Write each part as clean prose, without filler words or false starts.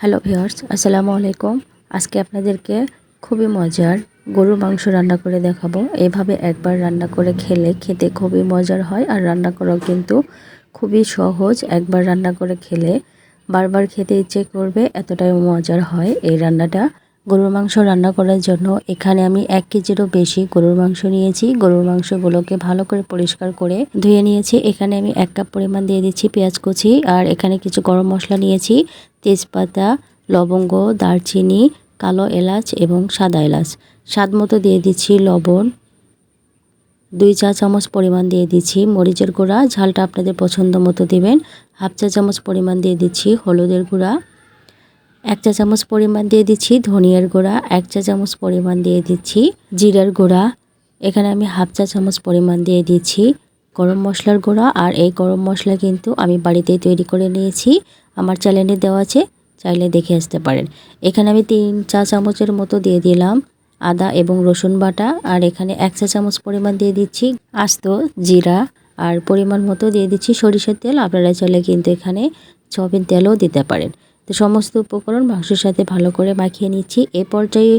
Hello viewers, আসসালামু আলাইকুম। আজকে আপনাদেরকে খুবই মজার গরুর মাংস রান্না করে দেখাবো। এভাবে একবার রান্না করে খেতে খুবই মজার হয়, আর রান্না করাও কিন্তু খুবই সহজ। একবার রান্না করে খেলে বারবার খেতে ইচ্ছে করবে, এতটাই মজার হয় এই রান্নাটা। গরুর মাংস রান্না করার জন্য এখানে আমি 1 কেজিরও বেশি গরুর মাংস নিয়েছি। গরুর মাংসগুলোকে ভালো করে পরিষ্কার করে ধুয়ে নিয়েছি। এখানে আমি 1 কাপ পরিমাণ দিয়ে দিচ্ছি পেঁয়াজ কুচি, আর এখানে কিছু গরম মশলা নিয়েছি, তেজপাতা, লবঙ্গ, দারচিনি, কালো এলাচ এবং সাদা এলাচ। স্বাদ মতো দিয়ে দিচ্ছি লবণ, 2 চা চামচ পরিমাণ দিয়ে দিচ্ছি মরিচের গুঁড়া, ঝালটা আপনাদের পছন্দ মতো দিবেন। 1/2 চা চামচ পরিমাণ দিয়ে দিচ্ছি হলুদের গুঁড়া, 1 চা চামচ পরিমাণ দিয়ে দিচ্ছি ধনিয়ার গুঁড়া, 1 চা চামচ পরিমাণ দিয়ে দিচ্ছি জিরার গুঁড়া। এখানে আমি 1/2 চা চামচ পরিমাণ দিয়ে দিচ্ছি গরম মশলার গুঁড়া, আর এই গরম মশলা কিন্তু আমি বাড়িতেই তৈরি করে নিয়েছি, আমার চ্যানেলে দেওয়া আছে, চাইলে দেখে আসতে পারেন। এখানে আমি 3 চা চামচের মতো দিয়ে দিলাম আদা এবং রসুন বাটা, আর এখানে 1 চা চামচ পরিমাণ দিয়ে দিচ্ছি আস্ত জিরা, আর পরিমাণ মতো দিয়ে দিচ্ছি সরিষার তেল। আপনারা চাইলে কিন্তু এখানে সয়াবিন তেলও দিতে পারেন। তো সমস্ত উপকরণ মাংসের সাথে ভালো করে মাখিয়ে নিচ্ছি। এ পর্যায়ে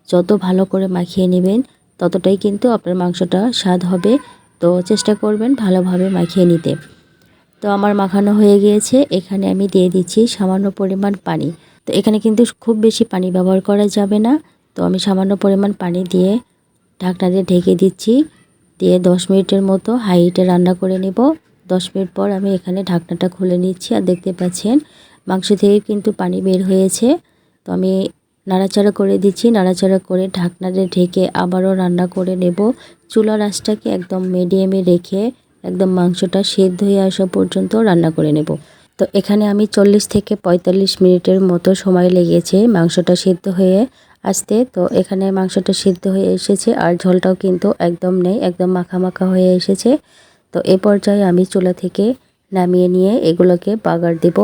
যত ভালো করে মাখিয়ে নেবেন ততটাই কিন্তু আপনার মাংসটা স্বাদ হবে। তো চেষ্টা করবেন ভালোভাবে মাখিয়ে নিতে। তো আমার মাখানো হয়ে গিয়েছে। এখানে আমি দিয়ে দিচ্ছি সামান্য পরিমাণ পানি। তো এখানে কিন্তু খুব বেশি পানি ব্যবহার করা যাবে না। তো আমি সামান্য পরিমাণ পানি দিয়ে ঢাকনা দিয়ে ঢেকে দিচ্ছি, দিয়ে 10 মিনিটের মতো হাই হিটে রান্না করে নেব। 10 মিনিট পর আমি এখানে ঢাকনাটা খুলে নিচ্ছি, আর দেখতে পাচ্ছেন মাংস থেকে কিন্তু পানি বের হয়েছে। তো আমি নাড়াচাড়া করে দিচ্ছি, নাড়াচাড়া করে ঢাকনা দিয়ে ঢেকে আবারও রান্না করে নেব। চুলার আঁচটাকে একদম মিডিয়ামে রেখে একদম মাংসটা সেদ্ধ হয়ে আসা পর্যন্ত রান্না করে নেব। তো এখানে আমি 40 থেকে 45 মিনিটের মতো সময় লেগেছে মাংসটা সেদ্ধ হয়ে আসতে। তো এখানে মাংসটা সিদ্ধ হয়ে এসেছে, আর ঝোলটাও কিন্তু একদম নেই, একদম মাখা মাখা হয়ে এসেছে। তো এ পর্যায়ে আমি চুলা থেকে নামিয়ে নিয়ে এগুলোকে বাগার দেব।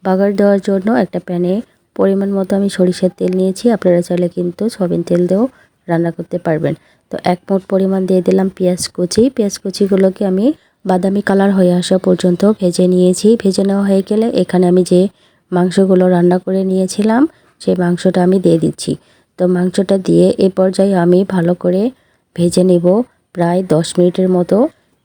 বাগার দেওয়ার জন্য একটা প্যানে পরিমাণ মতো আমি সরিষার তেল নিয়েছি, আপনারা চাইলে কিন্তু সয়াবিন তেল দিয়েও রান্না করতে পারবেন। তো 1 মুঠ পরিমাণ দিয়ে দিলাম পেঁয়াজ কুচি। পেঁয়াজ কুচিগুলোকে আমি বাদামি কালার হয়ে আসা পর্যন্ত ভেজে নিয়েছি। ভেজে নেওয়া হয়ে গেলে এখানে আমি যে মাংসগুলো রান্না করে নিয়েছিলাম সেই মাংসটা আমি দিয়ে দিচ্ছি। তো মাংসটা দিয়ে এ পর্যায়ে আমি ভালো করে ভেজে নেব প্রায় 10 মিনিটের মতো।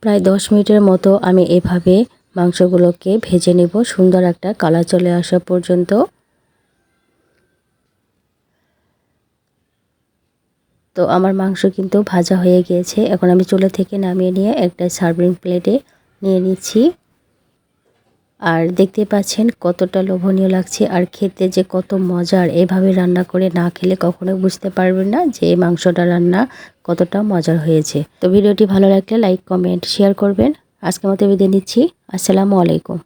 প্রায় 10 মিনিটের মতো আমি এভাবে মাংসগুলোকে ভেজে নেব সুন্দর একটা কালার চলে আসা পর্যন্ত। তো আমার মাংস কিন্তু ভাজা হয়ে গিয়েছে। এখন আমি চুলা থেকে নামিয়ে নিয়ে একটা সার্ভিং প্লেটে নিয়ে নিচ্ছি। আর দেখতে পাচ্ছেন কতটা লোভনীয় লাগছে, আর খেতে যে কত মজার। এভাবে রান্না করে না খেলে কখনো বুঝতে পারবেন না যে এই মাংসটা রান্না কতটা মজার হয়েছে। তো ভিডিওটি ভালো লাগলে লাইক, কমেন্ট, শেয়ার করবেন। আজকের মতো বিদায় নিচ্ছি। আসসালামু আলাইকুম।